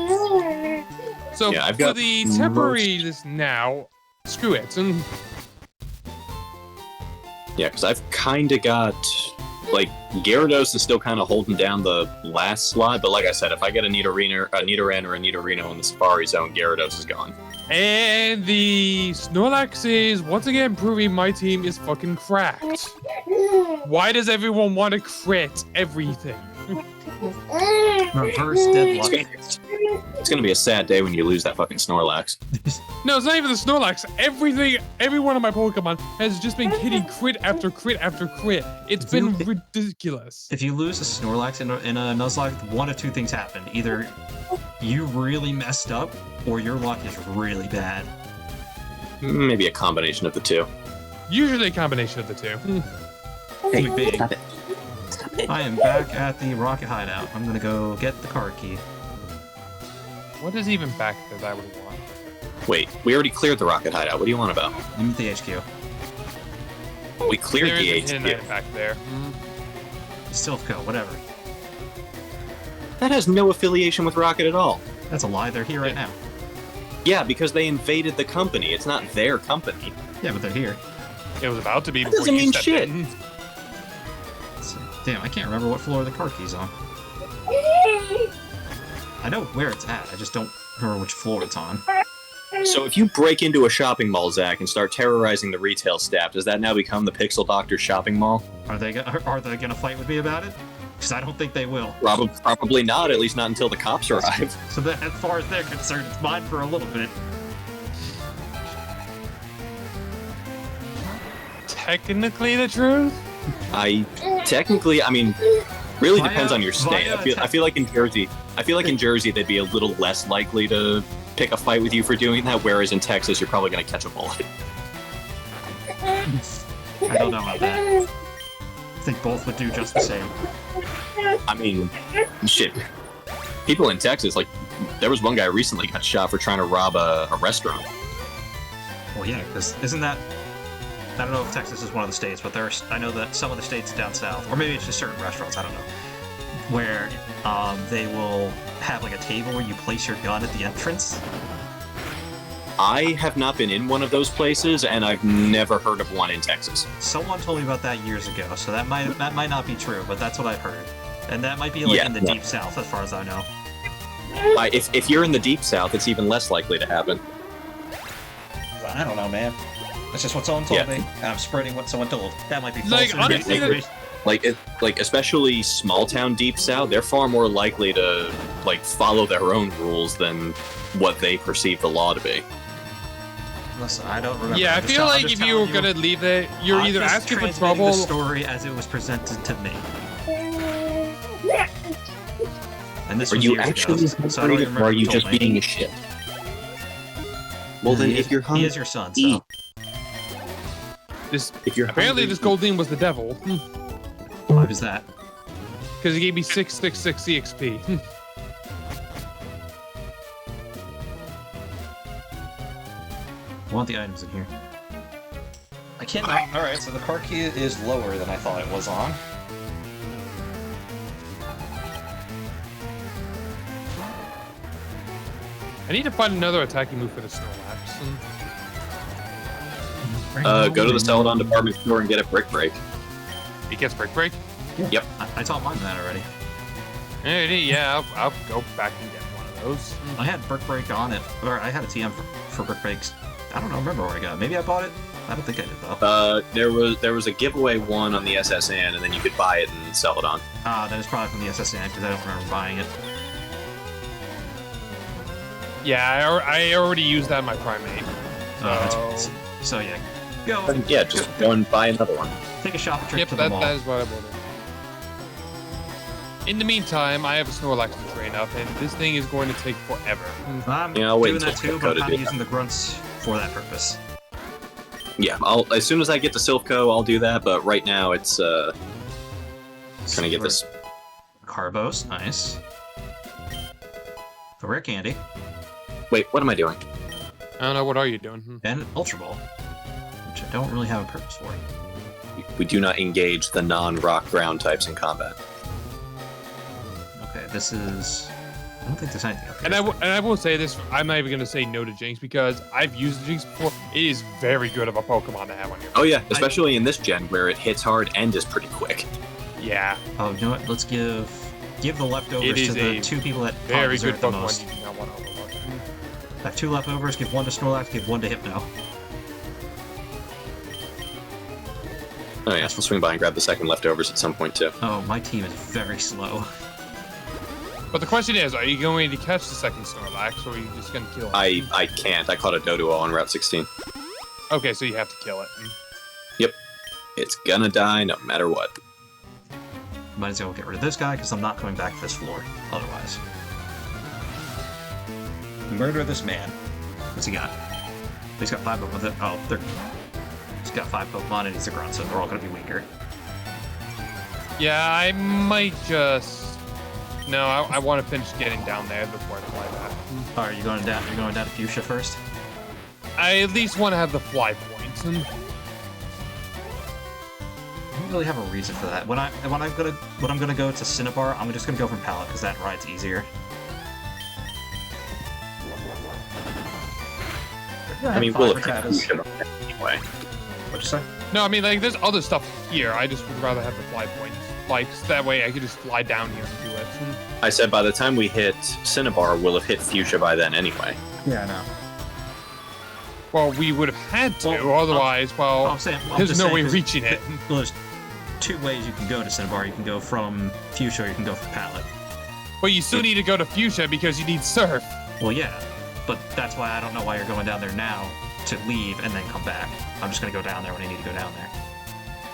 So Yeah, I've for got the temporary this now, screw it. Yeah, because I've kind of got, like, Gyarados is still kind of holding down the last slot, but like I said, if I get a Nidoran or a Nidorino in the Safari Zone, Gyarados is gone. And the Snorlax is once again proving my team is fucking cracked. Why does everyone want to crit everything? Reverse deadlock. It's gonna be a sad day when you lose that fucking Snorlax. No, it's not even the Snorlax. Every one of my Pokemon has just been hitting crit after crit after crit. It's been ridiculous. If you lose a Snorlax in a Nuzlocke, one of two things happen. Either you really messed up, or your luck is really bad. Maybe a combination of the two. Usually a combination of the two. Hey, big. I am back at the Rocket Hideout. I'm gonna go get the card key. What is even back there that I would want? Wait, we already cleared the Rocket Hideout. What do you want about? I'm at the HQ. We cleared There the is a hidden item HQ. back there. Still go, whatever. That has no affiliation with Rocket at all. That's a lie. They're here right now. Yeah, because they invaded the company. It's not their company. Yeah, but they're here. It was about to be That before doesn't you mean stepped shit. in. Damn, I can't remember what floor the card key's on. I know where it's at. I just don't remember which floor it's on. So if you break into a shopping mall, Zach, and start terrorizing the retail staff, does that now become the Pixel Doctor shopping mall? Are they gonna fight with me about it? Because I don't think they will. Probably not, at least not until the cops arrive. So that, as far as they're concerned, it's mine for a little bit. Technically the truth? I mean, really depends on your state. I feel like in Jersey they'd be a little less likely to pick a fight with you for doing that, whereas in Texas you're probably going to catch a bullet. I don't know about that. I think both would do just the same. I mean, shit. People in Texas, like, there was one guy recently got shot for trying to rob a restaurant. Well, yeah, because isn't that... I don't know if Texas is one of the states, but I know that some of the states down south, or maybe it's just certain restaurants, I don't know, where they will have like a table where you place your gun at the entrance. I have not been in one of those places, and I've never heard of one in Texas. Someone told me about that years ago, so that might not be true, but that's what I've heard. And that might be like in the deep south, as far as I know. If you're in the deep south, it's even less likely to happen. I don't know, man. That's just what someone told me, and I'm spreading what someone told. That might be false. Like, honestly, Like especially small town deep south, they're far more likely to like follow their own rules than what they perceive the law to be. Listen, I don't remember. Yeah, I feel like if you were gonna leave it, you're either asking for trouble. The story as it was presented to me. And this Are was you years actually ago, so I don't hungry, remember or are who you told just me. being a shit? Well, then, if you're He hungry, is your son, so. eat. This If you're apparently hungry, this Goldine was the devil. Why was that? Because he gave me 666 EXP. I want the items in here. I can't. Alright, so the car key is lower than I thought it was on. I need to find another attacking move for the Snorlax. go to the Celadon department store and get a Brick Break. He gets Brick Break? Yep. I taught mine that already. Yeah, I'll go back and get one of those. I had Brick Break on it, or I had a TM for Brick Breaks. I don't remember where I got it. Maybe I bought it? I don't think I did, though. There was a giveaway one on the SSN, and then you could buy it and sell it on. That is probably from the SSN, because I don't remember buying it. Yeah, I already used that in my Primate. So yeah. Go. Yeah, just go and buy another one. Take a shopping trip Yep, to the mall. that is what I wanted. In the meantime, I have a Snorlax to train up, and this thing is going to take forever. I'm Yeah, I'll wait doing that until too, but I'm Dakota kind of do using the grunts for that purpose. Yeah, as soon as I get to Silphco, I'll do that. But right now, it's gonna get this. Carbos, nice. The rare candy Wait, what am I doing? I don't know, what are you doing? and Ultra Ball, which I don't really have a purpose for. We do not engage the non-rock ground types in combat. Okay, this is. I don't think there's anything up here. And I will say this, I'm not even going to say no to Jinx because I've used Jinx before. It is very good of a Pokemon to have on your Oh yeah, especially in this gen where it hits hard and is pretty quick. Yeah, Oh, you know what? Let's give the leftovers It to is the a two people that probably very good deserve the Pokemon most. you do not want to overlook. I have two leftovers. Give one to Snorlax. Give one to Hypno. Oh yeah, I'll swing by and grab the second leftovers at some point too. Oh, my team is very slow. But the question is, are you going to catch the second Snorlax, or are you just going to kill it? I can't. I caught a Doduo on Route 16. Okay, so you have to kill it. It's gonna die no matter what. Might as well get rid of this guy because I'm not coming back to this floor otherwise. Murder this man. What's he got? He's got 5 Pokemon. He's got 5 Pokemon and he's a grunt, so they're all gonna be weaker. Yeah, I might just... No, I want to finish getting down there before I fly back. Oh, are you going down? You're going down to Fuchsia first? I at least want to have the fly points. I don't really have a reason for that. When I'm gonna go to Cinnabar, I'm just gonna go from Pallet because that ride's easier. I mean, we'll have anyway. What'd you say? No, I mean, like, there's other stuff here. I just would rather have the fly points. Like, so that way I could just fly down here and do it. I said by the time we hit Cinnabar, we'll have hit Fuchsia by then anyway. Yeah, I know. Well, we would have had to, Well, otherwise, I'm saying, there's no way reaching it. Well, there's 2 ways you can go to Cinnabar. You can go from Fuchsia or you can go from Pallet. But you still need to go to Fuchsia because you need Surf. Well, yeah, but that's why I don't know why you're going down there now to leave and then come back. I'm just gonna go down there when I need to go down there.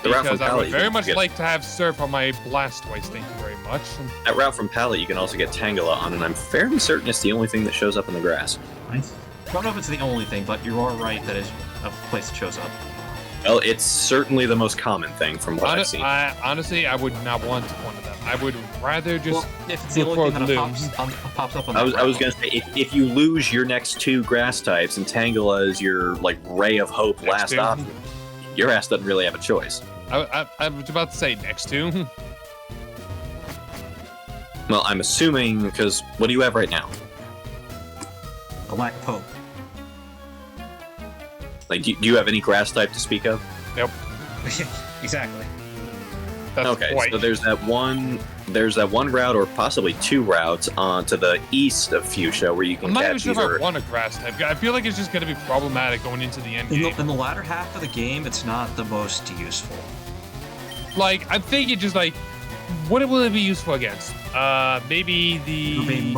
The route from Because I Pallet, would you very can much get- like to have Surf on my Blastoise, thank you very much. That route from Pallet, you can also get Tangela on, and I'm fairly certain it's the only thing that shows up in the grass. Nice. I don't know if it's the only thing, but you are right that is a place that shows up. Well, it's certainly the most common thing from what I've seen. Honestly, I would not want one of them. I would rather just... Well, if it's the look only for thing that Gloom. pops up on I the was route. gonna say, if you lose your next 2 grass types and Tangela is your like ray of hope Next last 2? option, your ass doesn't really have a choice. I was about to say next to. Well, I'm assuming because what do you have right now? A lack of hope. Like, do you have any grass type to speak of? Nope. Exactly. That's Okay, the point. so there's that one route, or possibly 2 routes, to the east of Fuchsia where you can I'm not even catch sure if either. I want a grass type. I feel like it's just going to be problematic going into the end game. In the latter half of the game, it's not the most useful. Like, I'm thinking just like, what will it be useful against? Maybe It'll be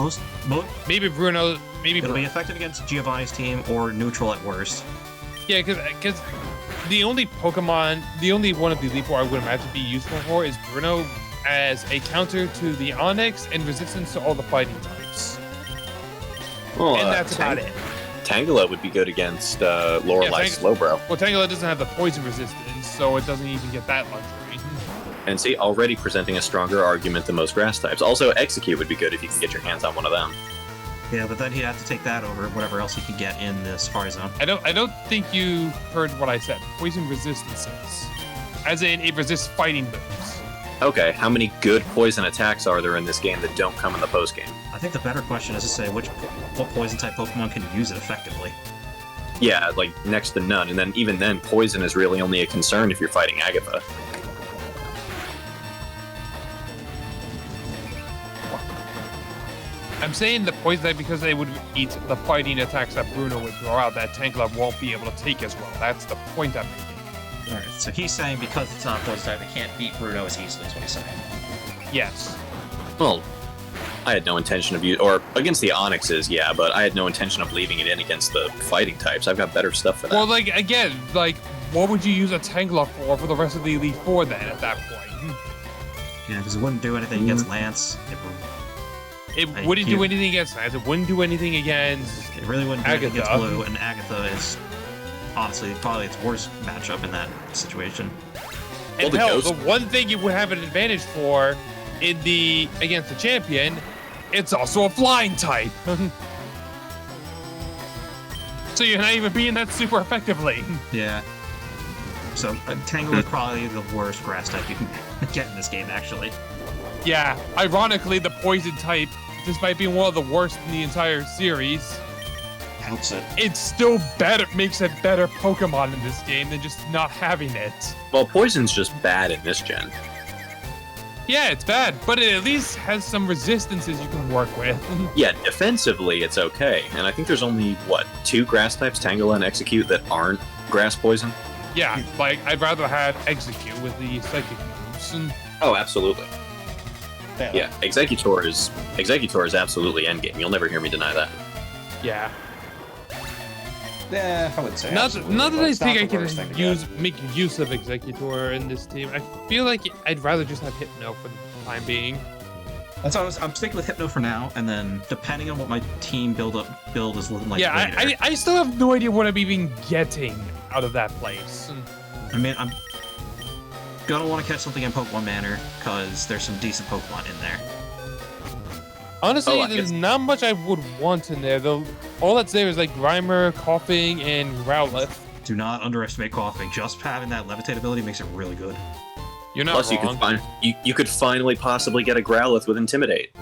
maybe Bruno, maybe it'll Bruno. be effective against Giovanni's team or neutral at worst. Yeah, because the only one of the Elite Four I would imagine be useful for is Bruno as a counter to the Onyx and resistance to all the fighting types. Well, And that's about it. Tangela would be good against Lorelei Slowbro. Well, Tangela doesn't have the poison resistance, so it doesn't even get that luxury. And see, already presenting a stronger argument than most grass types. Also, Execute would be good if you can get your hands on one of them. Yeah, but then he'd have to take that over whatever else he could get in the Safari Zone. I don't think you heard what I said. Poison resistances, as in it resists fighting moves. Okay, how many good poison attacks are there in this game that don't come in the post game? I think the better question is to say what poison type Pokemon can use it effectively. Yeah, like next to none, and then even then, poison is really only a concern if you're fighting Agatha. I'm saying the poison type because they would eat the fighting attacks that Bruno would throw out that Tangela won't be able to take as well. That's the point I'm making. Alright, so he's saying because it's not a poison type, it can't beat Bruno as easily, is what he's saying. Yes. Well, I had no intention of or against the Onyxes, yeah, but I had no intention of leaving it in against the fighting types. I've got better stuff for that. Well, like, again, like, what would you use a Tangela for the rest of the Elite Four then at that point? Yeah, because it wouldn't do anything against Lance. It wouldn't do anything against Lance. It wouldn't do anything against It really wouldn't do anything Agatha. against Blue, and Agatha is honestly probably its worst matchup in that situation. And the hell, Ghost- the one thing you would have an advantage for against the champion, it's also a flying type. So you're not even being that super effectively. Yeah. So Tangle is probably the worst grass type you can get in this game, actually. Yeah, ironically, the poison type, despite being one of the worst in the entire series, Helps it. it's still better, makes it better Pokemon in this game than just not having it. Well, poison's just bad in this gen. Yeah, it's bad, but it at least has some resistances you can work with. Yeah, defensively it's okay, and I think there's only, 2 grass types, Tangela and Execute, that aren't grass poison? Yeah, like, I'd rather have Execute with the Psychic moves. Oh, absolutely. Yeah, Executor is absolutely endgame. You'll never hear me deny that. Yeah. Yeah, I wouldn't say Not absolutely, that but I it's not think I the worst thing to get. make use of Executor in this team. I feel like I'd rather just have Hypno for the time being. That's what I'm sticking with Hypno for now, and then depending on what my team build is looking like Yeah, later. I still have no idea what I'm even getting out of that place. I mean, I'm gonna want to catch something in Pokemon Manor because there's some decent Pokemon in there. Honestly, I there's guess- not much I would want in there. Though all that's there is like Grimer, Coughing, and Growlithe. Do not underestimate Coughing. Just having that levitate ability makes it really good. You're not Plus, wrong. you could finally possibly get a Growlithe with Intimidate.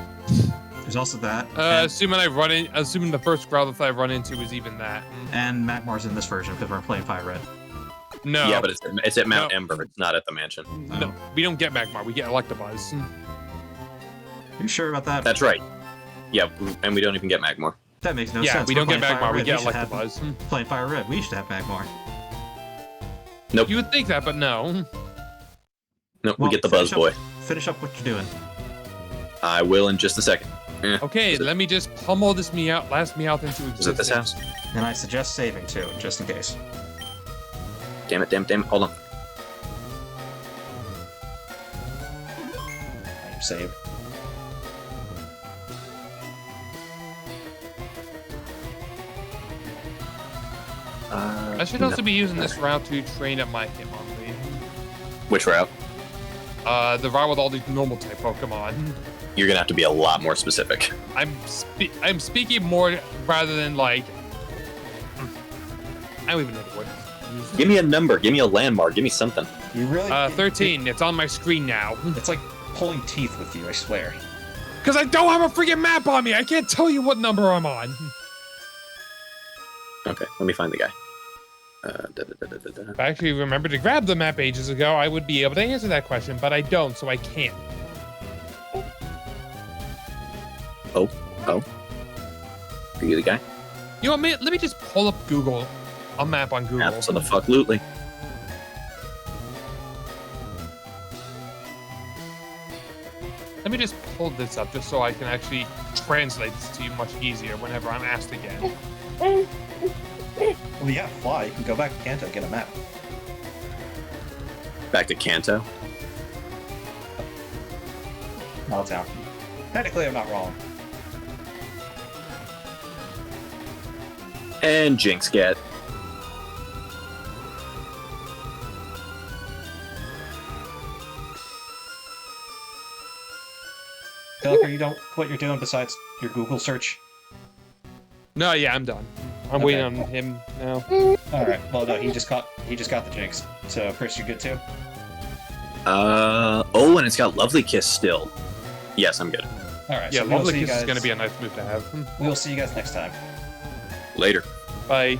There's also that, and Assuming the first Growlithe I run into is even that. and Magmar's in this version because we're playing Fire Red. No. Yeah, but it's at Mount No. Ember. It's not at the mansion. No, we don't get Magmar. We get Electabuzz. You sure about that? That's right. Yeah, and we don't even get Magmar. That makes no Yeah, sense. we We're don't get playing Fire Magmar. We Red. get should have- Electabuzz. Playing Fire Red, we should have Magmar. Nope. You would think that, but no. No, Well, we get the Buzz Boy. Finish up what you're doing. I will in just a second. Okay, let me just pummel this last Meowth into existence. Is it this house? And I suggest saving too, just in case. Damn it, hold on. Save. I should also be using this route to train up my Hitmonlee. Which route? The route with all these normal type Pokemon. You're gonna have to be a lot more specific. I'm speaking more rather than like. I don't even know the word. Give me a number, give me a landmark, give me something. You really? 13. It's on my screen now. It's like pulling teeth with you, I swear. Because I don't have a freaking map on me. I can't tell you what number I'm on. Okay, let me find the guy. If I actually remembered to grab the map ages ago, I would be able to answer that question, but I don't, so I can't. Oh. Are you the guy? You know what, let me just pull up Google. A map on Google. Absolutely. Let me just pull this up just so I can actually translate this to you much easier whenever I'm asked again. Well, yeah, fly. You can go back to Kanto and get a map. Back to Kanto. No, town. Technically, I'm not wrong. And Jinx get. Pilker, you don't what you're doing besides your Google search? No, yeah, I'm done. I'm Okay. waiting on him now. All right. Well, no, he just got the Jinx. So, Chris, you good too? Oh, and it's got Lovely Kiss still. Yes, I'm good. All right. Yeah, so we'll Lovely see you Kiss is guys- going to be a nice move to have. We'll see you guys next time. Later. Bye.